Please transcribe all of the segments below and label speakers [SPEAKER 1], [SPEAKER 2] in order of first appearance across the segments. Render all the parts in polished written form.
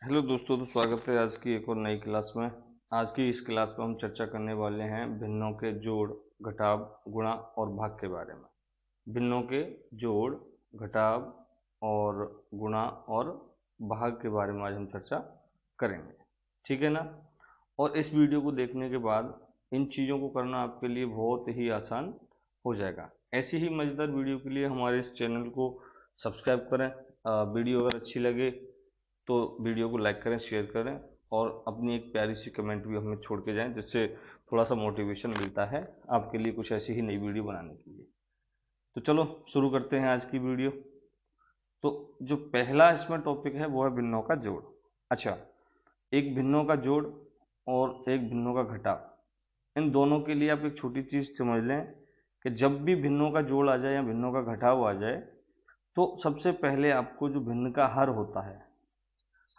[SPEAKER 1] Hello दोस्तों, तो स्वागत है आज की एक और नई क्लास में। आज की इस क्लास में हम चर्चा करने वाले हैं भिन्नों के जोड़, घटाव, गुणा और भाग के बारे में। भिन्नों के जोड़, घटाव और गुणा और भाग के बारे में आज हम चर्चा करेंगे। ठीक है ना। और इस वीडियो को देखने के बाद इन चीज़ों को करना आपके लिए बहुत ही आसान हो जाएगा। ऐसी ही मज़ेदार वीडियो के लिए हमारे इस चैनल को सब्सक्राइब करें। वीडियो अगर अच्छी लगे तो वीडियो को लाइक करें, शेयर करें और अपनी एक प्यारी सी कमेंट भी हमें छोड़ के जाएं, जिससे थोड़ा सा मोटिवेशन मिलता है आपके लिए कुछ ऐसी ही नई वीडियो बनाने के लिए। तो चलो शुरू करते हैं आज की वीडियो। तो जो पहला इसमें टॉपिक है वो है भिन्नों का जोड़। अच्छा, एक भिन्नों का जोड़ और एक भिन्नों का घटाव, इन दोनों के लिए आप एक छोटी चीज़ समझ लें कि जब भी भिन्नों का जोड़ आ जाए या भिन्नों का घटाव आ जाए तो सबसे पहले आपको जो भिन्न का हर होता है,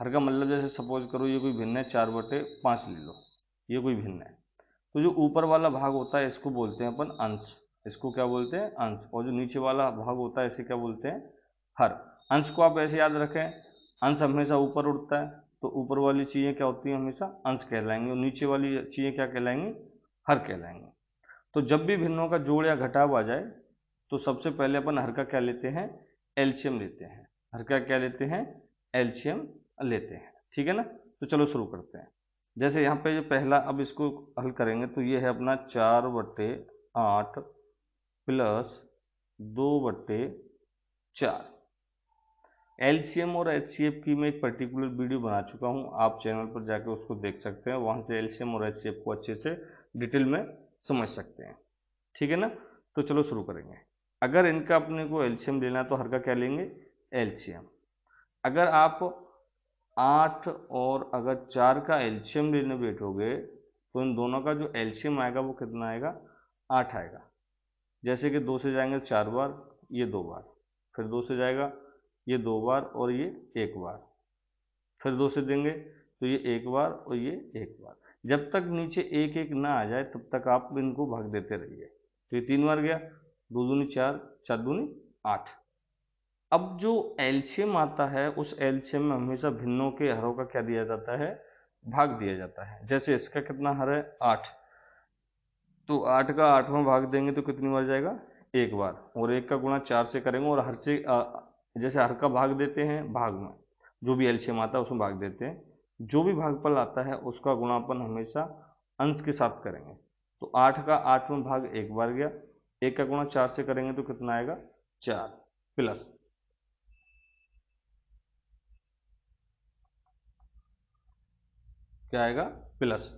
[SPEAKER 1] हर का मतलब जैसे सपोज करो ये कोई भिन्न है, 4/5 ले लो, ये कोई भिन्न है। तो जो ऊपर वाला भाग होता है इसको बोलते हैं अपन अंश। इसको क्या बोलते हैं? अंश। और जो नीचे वाला भाग होता है इसे क्या बोलते हैं? हर। अंश को आप ऐसे याद रखें, अंश हमेशा ऊपर उठता है, तो ऊपर वाली चीज़ें क्या होती हैं? हमेशा अंश कहलाएंगी, और नीचे वाली चीज़ें क्या कहलाएंगी? हर कहलाएंगी। तो जब भी भिन्नों का जोड़ या घटाव आ जाए तो सबसे पहले अपन हर का क्या लेते हैं? एलसीएम लेते हैं। हर का क्या लेते हैं? एलसीएम लेते हैं। ठीक है ना। तो चलो शुरू करते हैं। जैसे यहाँ पे जो पहला, अब इसको हल करेंगे तो ये है अपना 4/8 प्लस 2/4। एलसीएम और एचसीएफ की मैं एक पर्टिकुलर वीडियो बना चुका हूँ, आप चैनल पर जाकर उसको देख सकते हैं, वहाँ से एलसीएम और एचसीएफ को अच्छे से डिटेल में समझ सकते हैं। ठीक है ना। तो चलो शुरू करेंगे। अगर इनका अपने को एलसीएम लेना है तो हर का क्या लेंगे? एलसीएम। अगर आप 8 और अगर 4 का एलसीएम लेने बैठोगे तो इन दोनों का जो एलसीएम आएगा वो कितना आएगा? 8 आएगा। जैसे कि 2 से जाएंगे 4 बार, ये 2 बार, फिर 2 से जाएगा ये 2 बार और ये 1 बार, फिर 2 से देंगे तो ये 1 बार और ये 1 बार। जब तक नीचे 1 1 ना आ जाए तब तक आप इनको भाग देते रहिए। तो ये 3 बार गया, 2 दूनी 4, 4 दूनी 8। अब जो एलसीएम आता है उस एलसीएम में हमेशा भिन्नों के हरों का क्या दिया जाता है? भाग दिया जाता है। जैसे इसका कितना हर है? 8। तो 8 का 8वां भाग देंगे तो कितनी बार जाएगा? 1 बार। और 1 का गुणा 4 से करेंगे, और हर से जैसे हर का भाग देते हैं भाग में, जो भी एलसीएम आता है उसमें भाग देते हैं, जो भी भागफल आता है उसका गुणापन हमेशा अंश के साथ करेंगे। तो 8 का 8वां भाग 1 बार गया, 1 का गुणा 4 से करेंगे तो कितना आएगा? 4 प्लस, क्या आएगा? प्लस।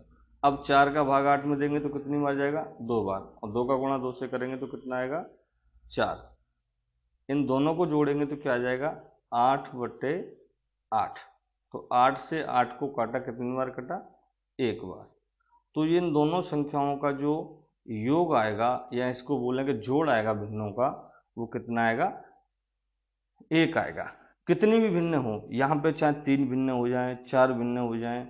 [SPEAKER 1] अब 4 का भाग 8 में देंगे तो कितनी बार जाएगा? 2 बार। और 2 का गुणा 2 से करेंगे तो कितना आएगा? 4। इन दोनों को जोड़ेंगे तो क्या आ जाएगा? 8/8। तो 8 से 8 को काटा, कितनी बार कटा? 1 बार। तो ये इन दोनों संख्याओं का जो योग आएगा, या इसको बोलेंगे जोड़ आएगा भिन्नों का, वो कितना आएगा? 1 आएगा। कितनी भी भिन्न हो, यहाँ पे चाहे 3 भिन्न हो जाए, 4 भिन्न हो जाए,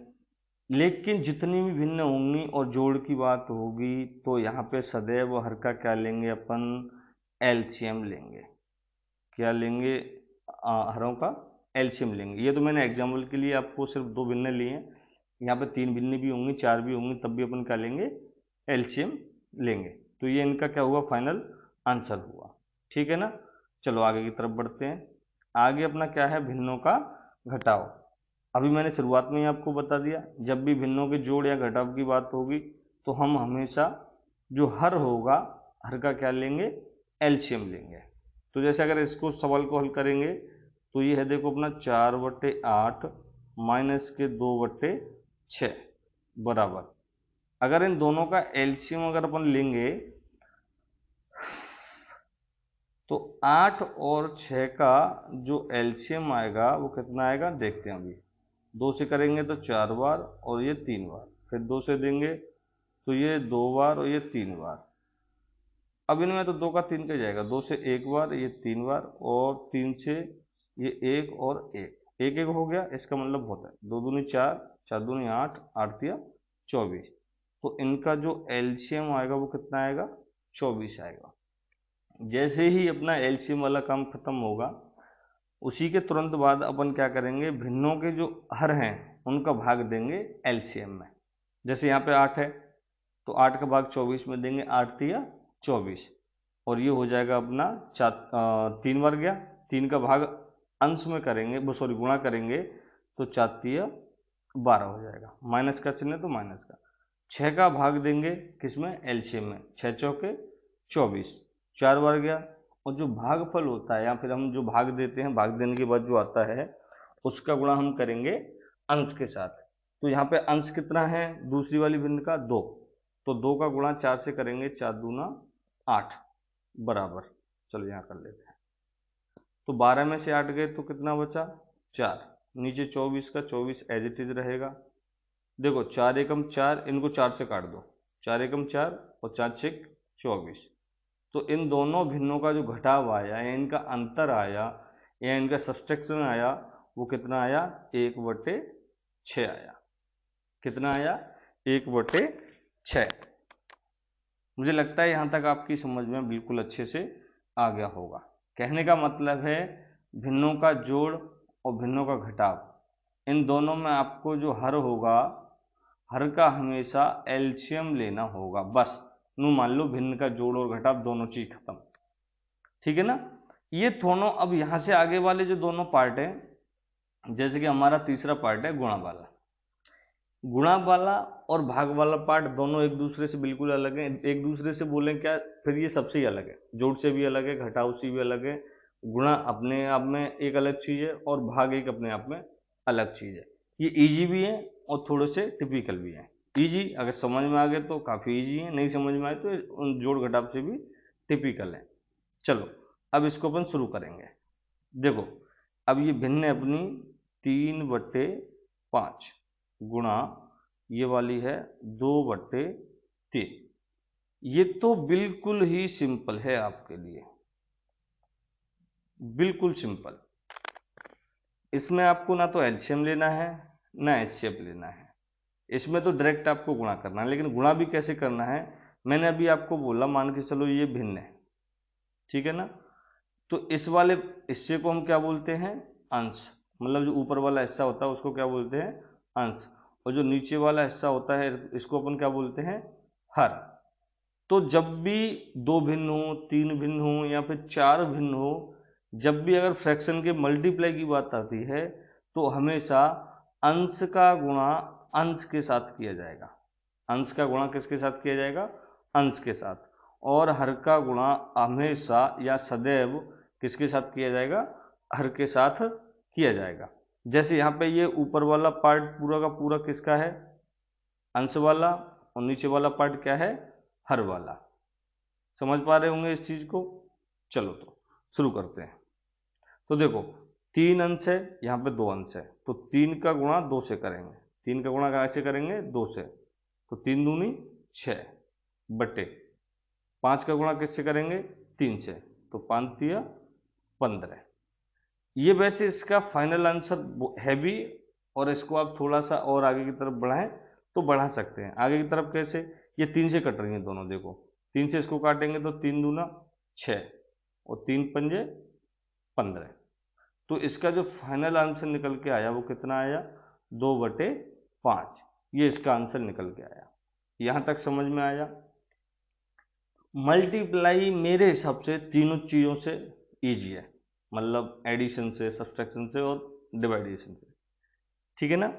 [SPEAKER 1] लेकिन जितनी भी भिन्न होंगी और जोड़ की बात होगी तो यहाँ पे सदैव हर का क्या लेंगे अपन? एलसीएम लेंगे। क्या लेंगे? हरों का एलसीएम लेंगे। ये तो मैंने एग्जाम्पल के लिए आपको सिर्फ 2 भिन्न लिए हैं, यहाँ पे 3 भिन्न भी होंगी, 4 भी होंगी, तब भी अपन क्या लेंगे? एलसीएम लेंगे। तो ये इनका क्या हुआ? फाइनल आंसर हुआ। ठीक है ना। चलो आगे की तरफ बढ़ते हैं। आगे अपना क्या है? भिन्नों का घटाव। अभी मैंने शुरुआत में ही आपको बता दिया, जब भी भिन्नों के जोड़ या घटाव की बात होगी तो हम हमेशा जो हर होगा, हर का क्या लेंगे? एलसीएम लेंगे। तो जैसे अगर इसको सवाल को हल करेंगे तो ये है, देखो अपना 4/8 माइनस के 2/6 बराबर, अगर इन दोनों का एलसीएम अगर अपन लेंगे तो 8 और 6 का जो एलसीएम आएगा वो कितना आएगा? देखते हैं अभी। 2 से करेंगे तो 4 बार और ये 3 बार, फिर 2 से देंगे तो ये 2 बार और ये 3 बार। अब इनमें तो 2 का 3 का जाएगा, 2 से 1 बार, ये 3 बार, और 3 से ये 1 और 1, 1 1 हो गया। इसका मतलब होता है 2 दूनी 4, 4 दूनी 8, 8 तिया 24। तो इनका जो एलसीएम आएगा वो कितना आएगा? 24 आएगा। जैसे ही अपना एलसीएम वाला काम खत्म होगा उसी के तुरंत बाद अपन क्या करेंगे, भिन्नों के जो हर हैं उनका भाग देंगे एलसीएम में। जैसे यहाँ पे 8 है तो 8 का भाग 24 में देंगे, 8 तिया 24, और ये हो जाएगा अपना 3 बार गया, 3 का भाग अंश में करेंगे, वो सॉरी गुणा करेंगे तो 4 तिया 12 हो जाएगा, माइनस का चिन्ह तो माइनस का। 6 का भाग देंगे किसमें, एलसीएम में, 6 चौके 24, 4 बार गया, और जो भागफल होता है या फिर हम जो भाग देते हैं, भाग देने के बाद जो आता है उसका गुणा हम करेंगे अंश के साथ। तो यहाँ पे अंश कितना है दूसरी वाली भिन्न का, 2, तो 2 का गुणा 4 से करेंगे, 4 दूना 8 बराबर, चलो यहाँ कर लेते हैं। तो 12 में से 8 गए तो कितना बचा, 4, नीचे 24 का 24 एज इट इज रहेगा। देखो 4 एकम 4, इनको 4 से काट दो, 4 एकम 4 और 4 छेक 24, तो इन दोनों भिन्नों का जो घटाव आया या इनका अंतर आया या इनका सब्सट्रैक्शन आया वो कितना आया, 1/6 आया। कितना आया, 1/6। मुझे लगता है यहाँ तक आपकी समझ में बिल्कुल अच्छे से आ गया होगा। कहने का मतलब है भिन्नों का जोड़ और भिन्नों का घटाव, इन दोनों में आपको जो हर होगा, हर का हमेशा एलसीएम लेना होगा बस। नू मान लो भिन्न का जोड़ और घटाव दोनों चीज खत्म, ठीक है ना। ये दोनों, अब यहां से आगे वाले जो दोनों पार्ट है, जैसे कि हमारा तीसरा पार्ट है गुणा वाला, गुणा वाला और भाग वाला पार्ट दोनों एक दूसरे से बिल्कुल अलग है। एक दूसरे से बोलें क्या, फिर ये सबसे ही अलग है, जोड़ से भी अलग है, घटाव से भी अलग है। गुणा अपने आप में एक अलग चीज है और भाग एक अपने आप में अलग चीज है। ये इजी भी है और थोड़े से टिपिकल भी है। इजी अगर समझ में आ गए तो काफी इजी है, नहीं समझ में आए तो उन जोड़ घटाव से भी टिपिकल है। चलो अब इसको अपन शुरू करेंगे। देखो अब ये भिन्न है अपनी 3/5 गुणा ये वाली है 2/3। ये तो बिल्कुल ही सिंपल है आपके लिए, बिल्कुल सिंपल। इसमें आपको ना तो एलसीएम लेना है ना एचसीएफ लेना है, इसमें तो डायरेक्ट आपको गुणा करना है। लेकिन गुणा भी कैसे करना है, मैंने अभी आपको बोला, मान के चलो ये भिन्न है, ठीक है ना, तो इस वाले हिस्से को हम क्या बोलते हैं, अंश। मतलब जो ऊपर वाला हिस्सा होता है उसको क्या बोलते हैं, अंश, और जो नीचे वाला हिस्सा होता है इसको अपन क्या बोलते हैं, हर। तो जब भी 2 भिन्न हो, 3 भिन्न हो या फिर 4 भिन्न हो, जब भी अगर फ्रैक्शन के मल्टीप्लाई की बात आती है तो हमेशा अंश का गुणा अंश के साथ किया जाएगा। अंश का गुणा किसके साथ किया जाएगा, अंश के साथ। और हर का गुणा हमेशा या सदैव किसके साथ किया जाएगा, हर के साथ किया जाएगा। जैसे यहाँ पे ये ऊपर वाला पार्ट पूरा का पूरा किसका है, अंश वाला, और नीचे वाला पार्ट क्या है, हर वाला। समझ पा रहे होंगे इस चीज को। चलो तो शुरू करते हैं। तो देखो 3 अंश है, यहाँ पे 2 अंश है, तो 3 का गुणा 2 से करेंगे। 3 का गुणा कैसे करेंगे, 2 से, तो 3 दूनी 6 बटे 5 का गुणा किससे करेंगे, 3 से, तो 5 तिया 15। ये वैसे इसका फाइनल आंसर है भी, और इसको आप थोड़ा सा और आगे की तरफ बढ़ाएं तो बढ़ा सकते हैं। आगे की तरफ कैसे, ये 3 से कट रही है दोनों, देखो 3 से इसको काटेंगे तो 3 दूना 6 और 3 पंजे 15। तो इसका जो फाइनल आंसर निकल के आया वो कितना आया, 2/5। ये इसका आंसर निकल के आया। यहां तक समझ में आया। मल्टीप्लाई मेरे हिसाब से तीनों चीजों से इजी है, मतलब एडिशन से, सब्सट्रैक्शन से और डिवाइडेशन से, ठीक है ना।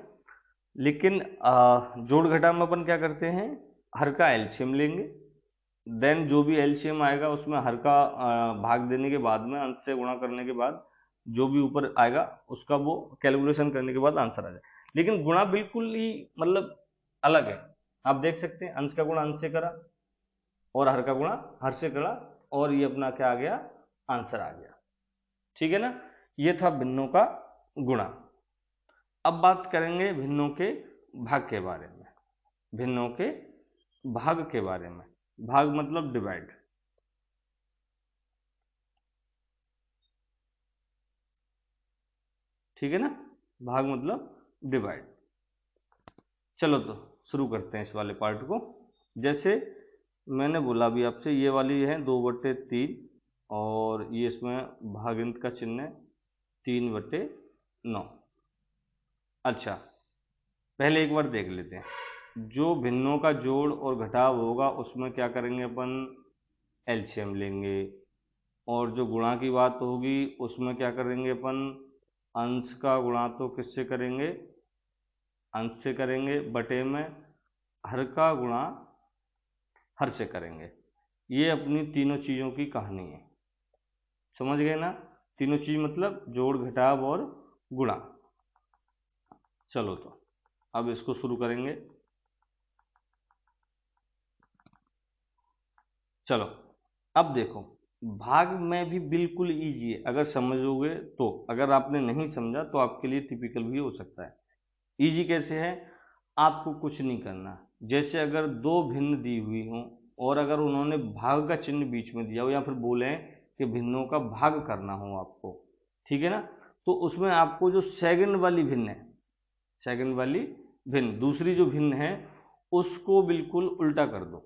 [SPEAKER 1] लेकिन जोड़ घटाव में अपन क्या करते हैं, हर का एलसीएम लेंगे, देन जो भी एलसीएम आएगा उसमें हर का भाग देने के बाद में, अंश से गुणा करने के बाद जो भी ऊपर आएगा उसका वो कैलकुलेशन करने के बाद आंसर आ जाए। लेकिन गुणा बिल्कुल ही मतलब अलग है। आप देख सकते हैं अंश का गुणा अंश से करा और हर का गुणा हर से करा, और ये अपना क्या आ गया, आंसर आ गया, ठीक है ना। ये था भिन्नों का गुणा। अब बात करेंगे भिन्नों के भाग के बारे में। भिन्नों के भाग के बारे में, भाग मतलब डिवाइड, ठीक है ना, भाग मतलब डिवाइड। चलो तो शुरू करते हैं इस वाले पार्ट को। जैसे मैंने बोला अभी आपसे, ये वाली है 2/3 और ये इसमें भागित का चिन्ह है 3/9। अच्छा, पहले एक बार देख लेते हैं। जो भिन्नों का जोड़ और घटाव होगा उसमें क्या करेंगे अपन, एलसीएम लेंगे। और जो गुणा की बात होगी उसमें क्या करेंगे अपन, अंश का गुणा तो किससे करेंगे, अंश से करेंगे, बटे में हर का गुणा हर से करेंगे। ये अपनी तीनों चीज़ों की कहानी है, समझ गए ना। तीनों चीज मतलब जोड़ घटाव और गुणा। चलो तो अब इसको शुरू करेंगे। चलो अब देखो, भाग में भी बिल्कुल इजी है अगर समझोगे तो, अगर आपने नहीं समझा तो आपके लिए टिपिकल भी हो सकता है। इजी कैसे है, आपको कुछ नहीं करना। जैसे अगर दो भिन्न दी हुई हों और अगर उन्होंने भाग का चिन्ह बीच में दिया हो या फिर बोले कि भिन्नों का भाग करना हो आपको, ठीक है ना, तो उसमें आपको जो सेकंड वाली भिन्न है, सेकंड वाली भिन्न, दूसरी जो भिन्न है उसको बिल्कुल उल्टा कर दो।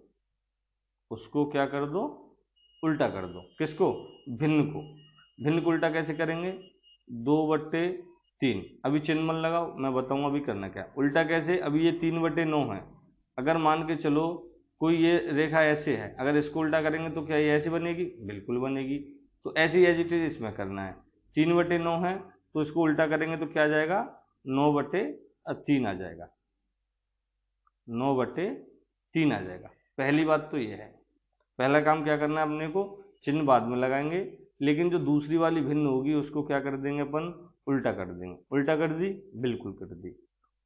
[SPEAKER 1] उसको क्या कर दो, उल्टा कर दो। किसको, भिन्न को। भिन्न को उल्टा कैसे करेंगे, 2/3। अभी चिन्ह मन लगाओ, मैं बताऊंगा अभी करना क्या। उल्टा कैसे, अभी ये 3/9 है। अगर मान के चलो कोई ये रेखा ऐसे है, अगर इसको उल्टा करेंगे तो क्या ये ऐसे बनेगी, बिल्कुल बनेगी। तो ऐसे ही एज इट इज इसमें करना है। 3/9 है तो इसको उल्टा करेंगे तो क्या आ जाएगा, 9/3 आ जाएगा, 9/3 आ जाएगा। पहली बात तो ये है, पहला काम क्या करना है अपने को, चिन्ह बाद में लगाएंगे, लेकिन जो दूसरी वाली भिन्न होगी उसको क्या कर देंगे अपन, उल्टा कर देंगे। उल्टा कर दी, बिल्कुल कर दी।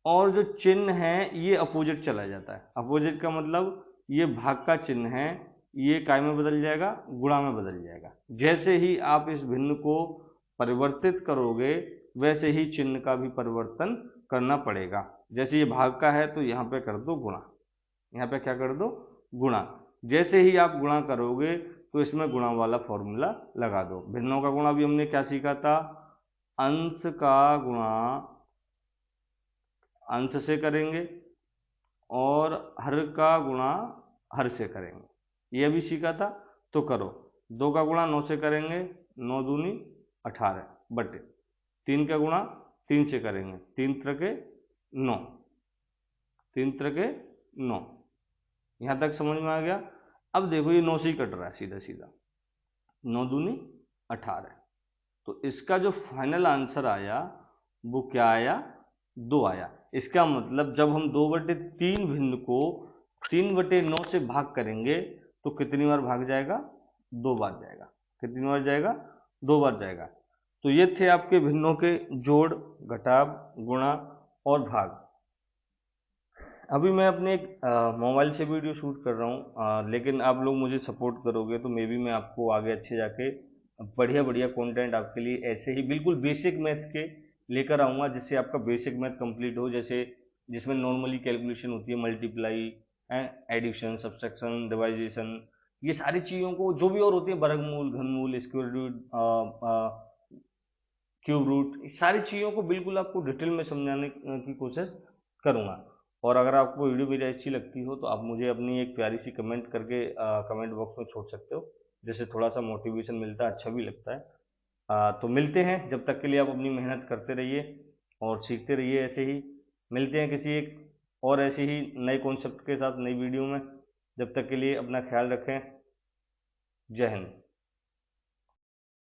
[SPEAKER 1] और जो चिन्ह है ये अपोजिट चला जाता है। अपोजिट का मतलब ये भाग का चिन्ह है, ये काय में बदल जाएगा, गुणा में बदल जाएगा। जैसे ही आप इस भिन्न को परिवर्तित करोगे वैसे ही चिन्ह का भी परिवर्तन करना पड़ेगा। जैसे ये भाग का है तो यहाँ पे कर दो गुणा, यहाँ पे क्या कर दो, गुणा। जैसे ही आप गुणा करोगे तो इसमें गुणा वाला फॉर्मूला लगा दो। भिन्नों का गुणा भी हमने क्या सीखा था, अंश का गुणा अंश से करेंगे और हर का गुणा हर से करेंगे, ये भी सीखा था। तो करो, 2 का गुणा 9 से करेंगे, 9 दूनी 18 बटे 3 का गुणा 3 से करेंगे, 3 त्रिके 9, 3 त्रिके 9। यहाँ तक समझ में आ गया। अब देखो ये 9 से ही कट रहा है सीधा सीधा, 9 दूनी 18। तो इसका जो फाइनल आंसर आया वो क्या आया, 2 आया। इसका मतलब जब हम 2/3 भिन्न को 3/9 से भाग करेंगे तो कितनी बार भाग जाएगा, 2 बार जाएगा। कितनी बार जाएगा, 2 बार जाएगा। तो ये थे आपके भिन्नों के जोड़, घटाव, गुणा और भाग। अभी मैं अपने एक मोबाइल से वीडियो शूट कर रहा हूँ, लेकिन आप लोग मुझे सपोर्ट करोगे तो मे बी मैं आपको आगे अच्छे जाके बढ़िया बढ़िया कंटेंट आपके लिए ऐसे ही बिल्कुल बेसिक मैथ के लेकर आऊँगा, जिससे आपका बेसिक मैथ कंप्लीट हो। जैसे जिसमें नॉर्मली कैलकुलेशन होती है, मल्टीप्लाई, एडिशन, सब्सट्रैक्शन, डिवाइजेशन, ये सारी चीज़ों को जो भी और होती है, वर्गमूल, घनमूल, स्क्वायर रूट, क्यूब रूट, इस सारी चीज़ों को बिल्कुल आपको डिटेल में समझाने की कोशिश करूँगा। और अगर आपको वीडियो मेरी अच्छी लगती हो तो आप मुझे अपनी एक प्यारी सी कमेंट करके कमेंट बॉक्स में छोड़ सकते हो, जिससे थोड़ा सा मोटिवेशन मिलता है, अच्छा भी लगता है। तो मिलते हैं, जब तक के लिए आप अपनी मेहनत करते रहिए और सीखते रहिए। ऐसे ही मिलते हैं किसी एक और ऐसे ही नए कॉन्सेप्ट के साथ नई वीडियो में। जब तक के लिए अपना ख्याल रखें। जय हिंद।